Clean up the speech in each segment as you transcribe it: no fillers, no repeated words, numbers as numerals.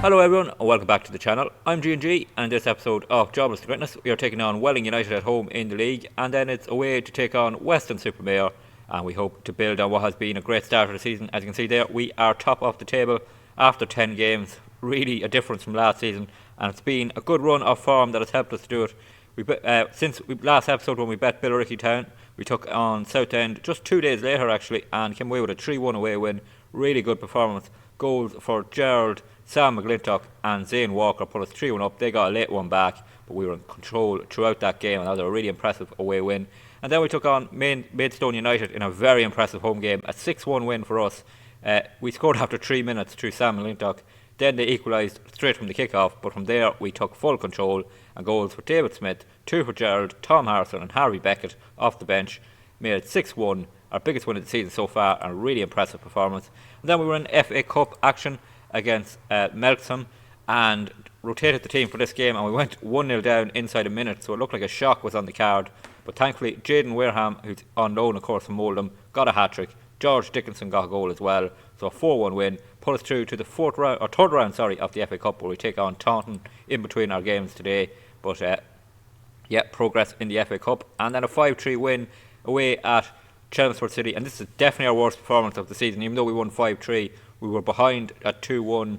Hello everyone and welcome back to the channel. I'm G&G and in this episode of Jobless to Greatness we are taking on Welling United at home in the league, and then it's away to take on Weston-super-Mare, and we hope to build on what has been a great start of the season. As you can see there, we are top of the table after 10 games, really a difference from last season, and it's been a good run of form that has helped us to do it. Since last episode when we bet Billericay Town, we took on Southend just 2 days later actually and came away with a 3-1 away win. Really good performance. Goals for Gerald, Sam McGlintock and Zane Walker put us 3-1 up. They got a late one back, but we were in control throughout that game, and that was a really impressive away win. And then we took on Maidstone United in a very impressive home game, a 6-1 win for us. We scored after 3 minutes through Sam McGlintock. Then they equalised straight from the kick-off, but from there we took full control, and goals for David Smith, 2 for Gerald, Tom Harrison and Harvey Beckett off the bench made it 6-1, our biggest win of the season so far, and a really impressive performance. And then we were in FA Cup action against Melksham and rotated the team for this game, and we went 1-0 down inside a minute, so it looked like a shock was on the card. But thankfully Jaden Wareham, who's on loan of course from Oldham, got a hat-trick. George Dickinson got a goal as well, so a 4-1 win put us through to the third round of the FA Cup, where we take on Taunton in between our games today. But progress in the FA Cup, and then a 5-3 win away at Chelmsford City, and this is definitely our worst performance of the season. Even though we won 5-3, we were behind at 2-1.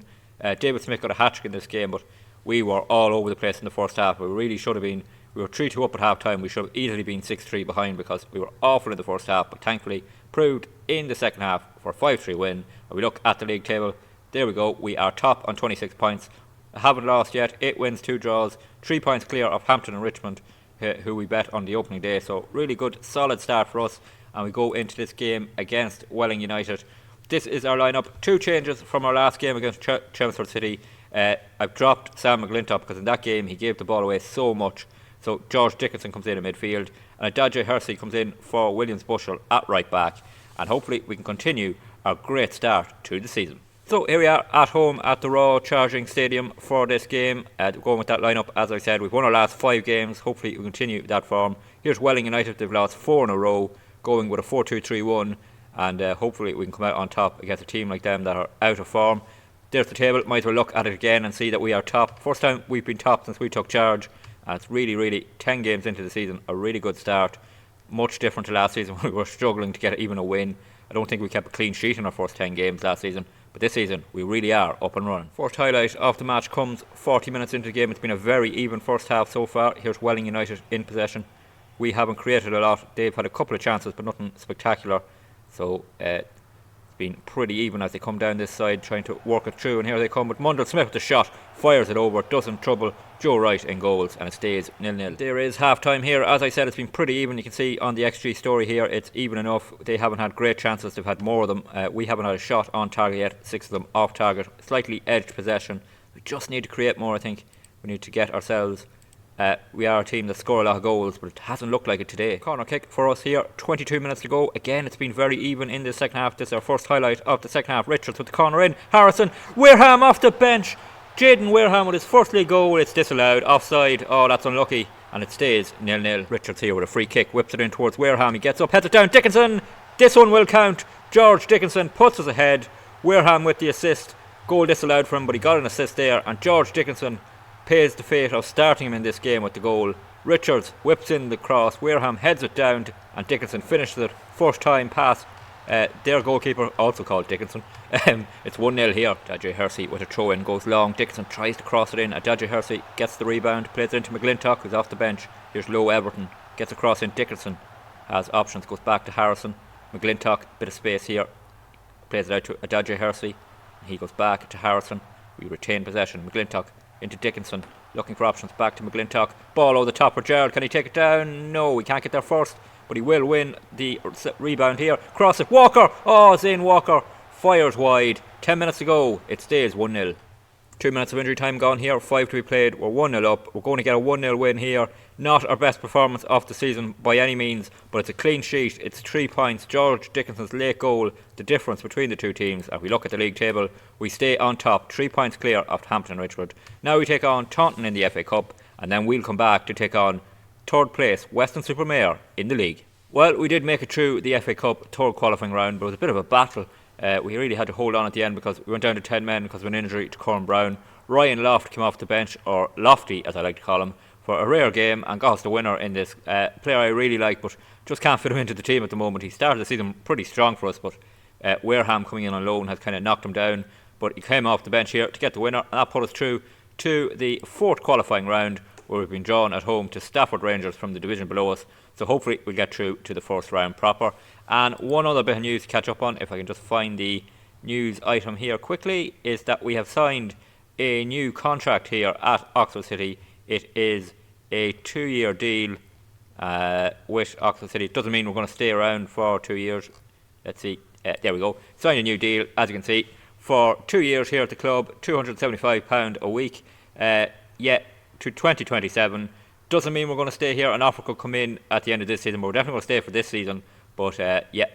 David Smith got a hat-trick in this game, but we were all over the place in the first half. We really should have been. We were 3-2 up at half time. We should have easily been 6-3 behind because we were awful in the first half, but thankfully proved in the second half for a 5-3 win. And we look at the league table. There we go. We are top on 26 points. Haven't lost yet. 8 wins, 2 draws, 3 points clear of Hampton and Richmond, who we bet on the opening day. So really good, solid start for us. And we go into this game against Welling United. This is our lineup. 2 changes from our last game against Chelmsford City. I've dropped Sam McGlintock because in that game he gave the ball away so much. So George Dickinson comes in midfield, and Adadje Hersey comes in for Williams Bushell at right back. And hopefully we can continue our great start to the season. So here we are at home at the Raw Charging Stadium for this game. Going with that lineup, as I said, we've won our last 5 games. Hopefully we continue that form. Here's Welling United. They've lost 4 in a row, going with a 4-2-3-1, and hopefully we can come out on top against a team like them that are out of form. There's the table. Might as well look at it again and see that we are top. First time we've been top since we took charge, and it's really 10 games into the season, a really good start. Much different to last season when we were struggling to get even a win. I don't think we kept a clean sheet in our first 10 games last season, but this season we really are up and running. First highlight of the match comes 40 minutes into the game. It's been a very even first half so far. Here's Welling United in possession. We haven't created a lot. They've had a couple of chances but nothing spectacular, so it's been pretty even as they come down this side trying to work it through. And here they come with Mundell Smith with the shot, fires it over, doesn't trouble Joe Wright in goals, and it stays 0-0. There is half time here. As I said, it's been pretty even. You can see on the XG story here it's even enough. They haven't had great chances, they've had more of them. We haven't had a shot on target yet, 6 of them off target, slightly edged possession. We just need to create more. I think we need to get ourselves. We are a team that score a lot of goals, but it hasn't looked like it today. Corner kick for us here, 22 minutes to go. Again, it's been very even in the second half. This is our first highlight of the second half. Richards with the corner in. Harrison, Wareham off the bench. Jaden Wareham with his first league goal. It's disallowed. Offside. Oh, that's unlucky. And it stays 0-0. Richards here with a free kick. Whips it in towards Wareham. He gets up, heads it down. Dickinson. This one will count. George Dickinson puts us ahead. Wareham with the assist. Goal disallowed for him, but he got an assist there. And George Dickinson pays the fate of starting him in this game with the goal. Richards whips in the cross, Wareham heads it down, and Dickinson finishes it. First time pass. Their goalkeeper, also called Dickinson. It's 1-0 here. Adadje Hersey with a throw in, goes long. Dickinson tries to cross it in. Adadje Hersey gets the rebound, plays it into McGlintock, who's off the bench. Here's Low Everton, gets a cross in. Dickinson has options, goes back to Harrison. McGlintock, bit of space here, plays it out to Adadje Hersey. He goes back to Harrison. We retain possession. McGlintock into Dickinson, looking for options, back to McGlintock. Ball over the top for Gerald. Can he take it down? No, he can't get there first, but he will win the rebound here. Cross it, Walker. Oh, Zane Walker fires wide. 10 minutes to go. It stays 1-0. 2 minutes of injury time gone here, 5 to be played. We're 1-0 up. We're going to get a 1-0 win here. Not our best performance of the season by any means, but it's a clean sheet. It's 3 points. George Dickinson's late goal, the difference between the two teams. If we look at the league table, we stay on top, 3 points clear of Hampton and Richmond. Now we take on Taunton in the FA Cup, and then we'll come back to take on third place Weston-super-Mare in the league. Well, we did make it through the FA Cup third qualifying round, but it was a bit of a battle. We really had to hold on at the end because we went down to 10 men because of an injury to Corn Brown. Ryan Loft came off the bench, or Lofty as I like to call him, for a rare game and got us the winner in this. Player I really like, but just can't fit him into the team at the moment. He started the season pretty strong for us, but Wareham coming in on loan has kind of knocked him down. But he came off the bench here to get the winner, and that put us through to the fourth qualifying round, where we've been drawn at home to Stafford Rangers from the division below us. So hopefully we'll get through to the first round proper. And one other bit of news to catch up on, if I can just find the news item here quickly, is that we have signed a new contract here at Oxford City. It is a 2-year deal with Oxford City. It doesn't mean we're going to stay around for 2 years. Let's see. There we go. Signed a new deal, as you can see, for 2 years here at the club, £275 a week. To 2027. Doesn't mean we're going to stay here. An offer could come in at the end of this season, but we're definitely going to stay for this season. But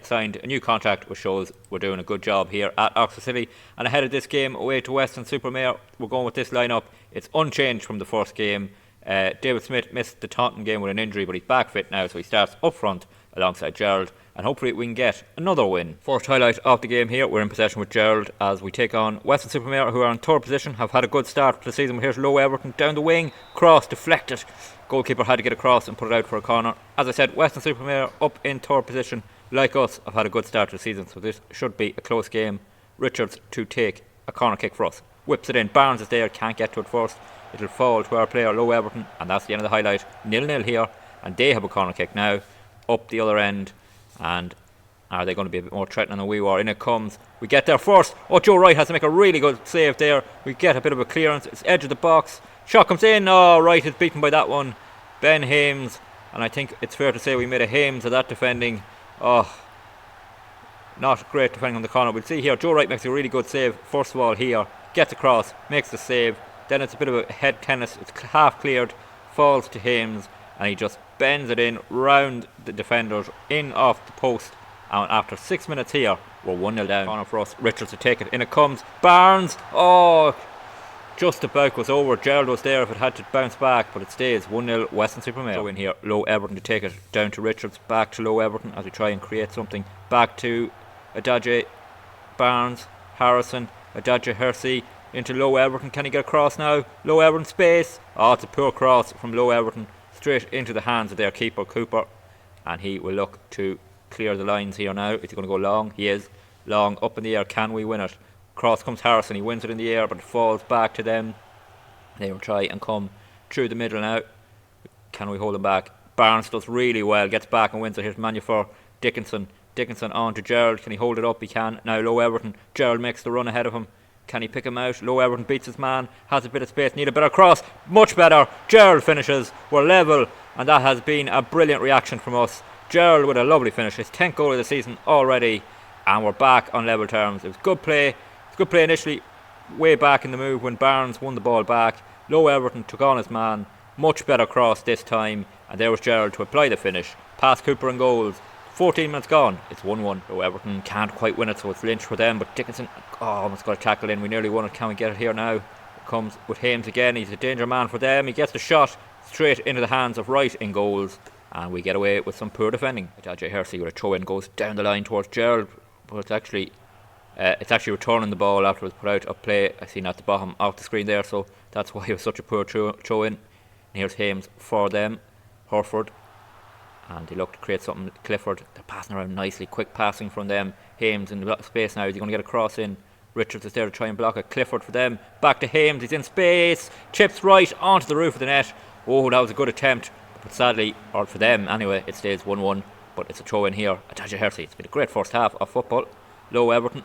signed a new contract, which shows we're doing a good job here at Oxford City. And ahead of this game away to Weston-super-Mare, we're going with this lineup. It's unchanged from the first game. David Smith missed the Taunton game with an injury, but he's back fit now, so he starts up front alongside Gerald, and hopefully we can get another win. First highlight of the game here, we're in possession with Gerald as we take on Weston-super-Mare, who are in third position, have had a good start to the season. Here's Low Everton down the wing, cross deflected, goalkeeper had to get across and put it out for a corner. As I said, Weston-super-Mare up in third position, like us, have had a good start to the season, so this should be a close game. Richards to take a corner kick for us, whips it in, Barnes is there, can't get to it first, it'll fall to our player Low Everton, and that's the end of the highlight. 0-0 here, and they have a corner kick now up the other end. And are they going to be a bit more threatening than we were? In it comes. We get there first. Oh, Joe Wright has to make a really good save there. We get a bit of a clearance. It's edge of the box. Shot comes in. Oh, Wright is beaten by that one. Ben Hames. And I think it's fair to say we made a Hames of that defending. Oh, not great defending on the corner. We'll see here. Joe Wright makes a really good save. First of all here. Gets across. Makes the save. Then it's a bit of a head tennis. It's half cleared. Falls to Hames. And he just bends it in round the defenders, in off the post. And after 6 minutes here, we're 1-0 down. Corner for us. Richards to take it. In it comes. Barnes. Oh, just about was over. Gerald was there if it had to bounce back, but it stays 1-0 Weston-super-Mare. So in here, Low Everton to take it down to Richards. Back to Low Everton as we try and create something. Back to Adaje, Barnes, Harrison, Adaje Hersey into Low Everton. Can he get across now? Low Everton space. Oh, it's a poor cross from Low Everton. Straight into the hands of their keeper Cooper, and he will look to clear the lines here now. Is he going to go long? He is. Long up in the air. Can we win it? Cross comes Harrison. He wins it in the air, but it falls back to them. They will try and come through the middle now. Can we hold him back? Barnes does really well. Gets back and wins it. Here's Manu for Dickinson. Dickinson on to Gerald. Can he hold it up? He can. Now Low Everton. Gerald makes the run ahead of him. Can he pick him out? Low Everton beats his man, has a bit of space, need a better cross, much better. Gerald finishes, we're level, and that has been a brilliant reaction from us. Gerald with a lovely finish, his 10th goal of the season already, and we're back on level terms. It was good play. It was good play initially, way back in the move when Barnes won the ball back. Low Everton took on his man, much better cross this time, and there was Gerald to apply the finish. Past Cooper and goals. 14 minutes gone, it's 1-1. So Everton can't quite win it, so it's Lynch for them, but Dickinson, almost got a tackle in. We nearly won it. Can we get it here now? It comes with Hames again. He's a danger man for them. He gets the shot straight into the hands of Wright in goals, and we get away with some poor defending. Adaje Hersey with a throw in goes down the line towards Gerald, but it's actually returning the ball after it was put out of play. I see at the bottom of the screen there, so that's why it was such a poor throw in. And here's Hames for them. Hurford. And they look to create something. Clifford, they're passing around nicely. Quick passing from them. Hames in the space now. Is he going to get a cross in? Richards is there to try and block it. Clifford for them. Back to Hames. He's in space. Chips right onto the roof of the net. Oh, that was a good attempt. But sadly, or for them anyway, it stays 1-1. But it's a throw in here. Adaje Hersey. It's been a great first half of football. Low Everton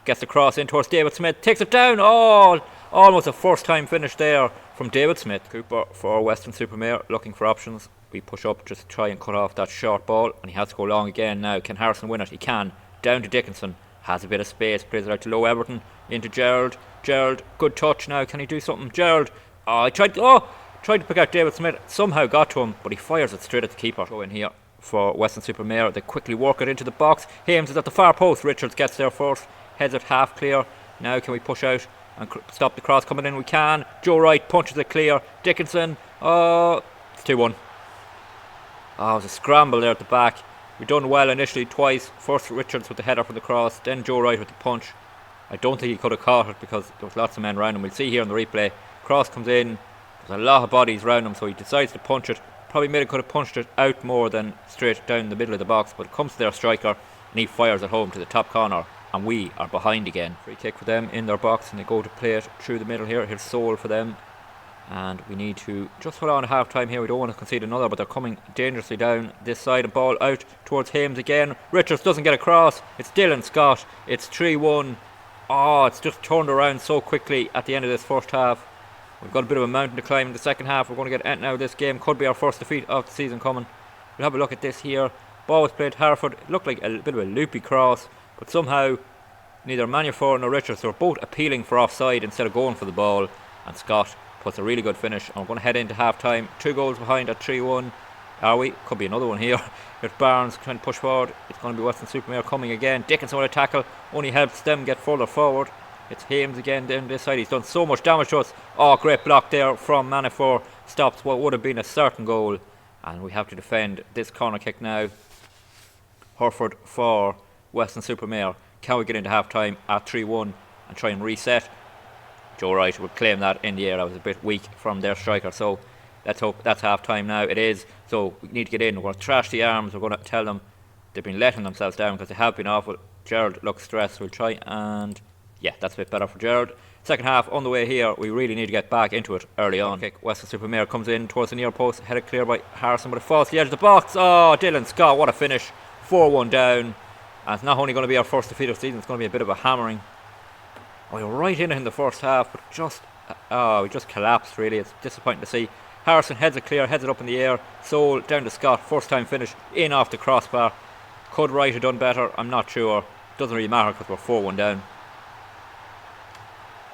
gets the cross in towards David Smith. Takes it down. Oh, almost a first time finish there from David Smith. Cooper for Weston-super-Mare looking for options. We push up just to try and cut off that short ball, and he has to go long again now. Can Harrison win it? He can. Down to Dickinson. Has a bit of space. Plays it out to Low Everton. Into Gerald. Gerald, good touch now. Can he do something? Gerald. Oh, tried to pick out David Smith. Somehow got to him, but he fires it straight at the keeper. Go in here for Weston-super-Mare. They quickly work it into the box. Hames is at the far post. Richards gets there first. Heads it half clear. Now can we push out and stop the cross coming in? We can. Joe Wright punches it clear. Dickinson. Oh, it's 2-1. Oh, it was a scramble there at the back. We done well initially twice. First Richards with the header for the cross, then Joe Wright with the punch. I don't think he could have caught it because there was lots of men around him. We'll see here in the replay. Cross comes in. There's a lot of bodies around him, so he decides to punch it. Probably maybe could have punched it out more than straight down the middle of the box, but it comes to their striker and he fires it home to the top corner, and we are behind again. Free kick for them in their box, and they go to play it through the middle here. Here's Soul for them, and we need to just hold on at half time here. We don't want to concede another, but they're coming dangerously down this side. And ball out towards Hames again. Richards doesn't get across. It's Dylan Scott. It's 3-1. Oh, it's just turned around so quickly at the end of this first half. We've got a bit of a mountain to climb in the second half. We're going to get out now. This game could be our first defeat of the season coming. We'll have a look at this here. Ball was played to Harford. It looked like a bit of a loopy cross, but somehow neither Manifold nor Richards were both appealing for offside instead of going for the ball, and Scott puts a really good finish. And we're going to head into half time. 2 goals behind at 3-1. Are we? Could be another one here. There's Barnes trying to push forward. It's going to be Weston-super-Mare coming again. Dickinson with a tackle only helps them get further forward. It's Hames again down this side. He's done so much damage to us. Oh, great block there from Manifold. Stops what would have been a certain goal. And we have to defend this corner kick now. Hurford for Weston-super-Mare. Can we get into half time at 3-1 and try and reset? Joe Wright would claim that in the air. I was a bit weak from their striker. So let's hope that's half time now. It is. So we need to get in. We're going to trash the arms. We're going to tell them they've been letting themselves down because they have been awful. Gerald looks stressed. We'll try and... yeah, that's a bit better for Gerald. Second half on the way here. We really need to get back into it early on. Weston-super-Mare comes in towards the near post. Headed clear by Harrison, but it falls to the edge of the box. Oh, Dylan Scott, what a finish. 4-1 down. And it's not only going to be our first defeat of the season, it's going to be a bit of a hammering. We were right in the first half, but we just collapsed really. It's disappointing to see. Harrison heads it clear, heads it up in the air. Soul down to Scott, first time finish, in off the crossbar. Could Wright have done better? I'm not sure. Doesn't really matter because we're 4-1 down.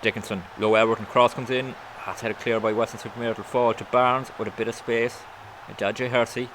Dickinson, low Everton, cross comes in. That's headed clear by Weston-super-Mare. It'll fall to Barnes with a bit of space. Adadje Hersey.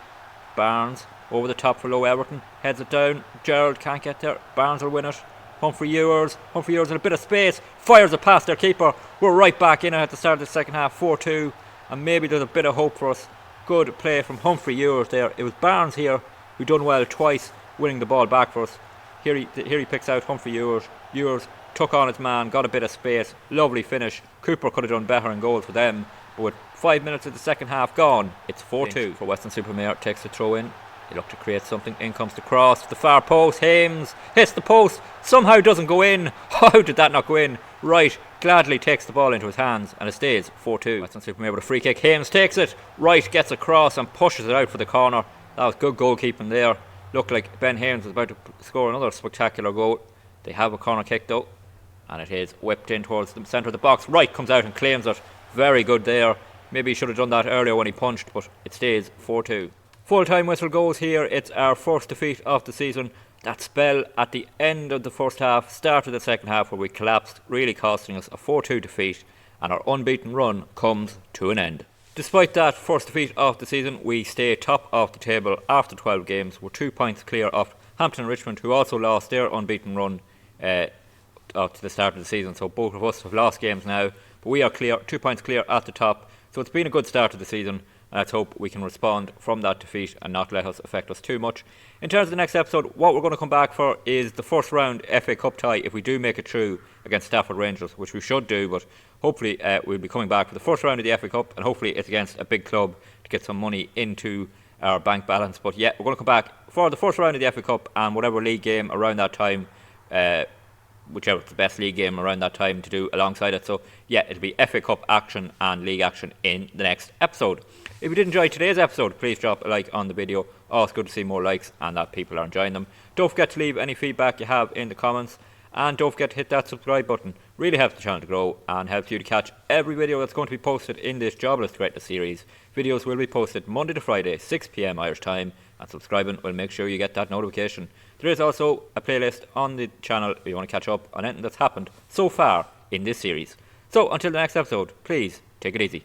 Barnes over the top for low Everton. Heads it down. Gerald can't get there. Barnes will win it. Humphrey Ewers in a bit of space. Fires it past their keeper. We're right back in it at the start of the second half. 4-2. And maybe there's a bit of hope for us. Good play from Humphrey Ewers there. It was Barnes here who done well twice, winning the ball back for us. Here he picks out Humphrey Ewers. Ewers took on his man, got a bit of space. Lovely finish. Cooper could have done better in goals for them. But with 5 minutes of the second half gone, it's 4-2 for Weston-super-Mare. Takes the throw in. They look to create something. In comes the cross to the far post. Hames hits the post. Somehow doesn't go in. How did that not go in? Wright gladly takes the ball into his hands and it stays 4-2. Weston-super-Mare with a free kick. Hames takes it. Wright gets across and pushes it out for the corner. That was good goalkeeping there. Looked like Ben Hames was about to score another spectacular goal. They have a corner kick though, and it is whipped in towards the centre of the box. Wright comes out and claims it. Very good there. Maybe he should have done that earlier when he punched, but it stays 4-2. Full-time whistle goes here. It's our first defeat of the season. That spell at the end of the first half, start of the second half where we collapsed, really costing us a 4-2 defeat, and our unbeaten run comes to an end. Despite that first defeat of the season, we stay top of the table after 12 games. We're 2 points clear of Hampton and Richmond, who also lost their unbeaten run up to the start of the season. So both of us have lost games now, but we are clear, 2 points clear at the top. So it's been a good start to the season. Let's hope we can respond from that defeat and not let us affect us too much. In terms of the next episode, what we're going to come back for is the first round FA Cup tie if we do make it through against Stafford Rangers, which we should do, but hopefully we'll be coming back for the first round of the FA Cup, and hopefully it's against a big club to get some money into our bank balance. But yeah, we're going to come back for the first round of the FA Cup and whatever league game around that time, whichever is the best league game around that time to do alongside it. So yeah, it'll be FA Cup action and league action in the next episode. If you did enjoy today's episode, please drop a like on the video. Oh, it's good to see more likes and that people are enjoying them. Don't forget to leave any feedback you have in the comments, and don't forget to hit that subscribe button. Really helps the channel to grow and helps you to catch every video that's going to be posted in this Jobless Greatness series. Videos will be posted Monday to Friday, 6 PM Irish time, and subscribing will make sure you get that notification. There is also a playlist on the channel if you want to catch up on anything that's happened so far in this series. So until the next episode, please take it easy.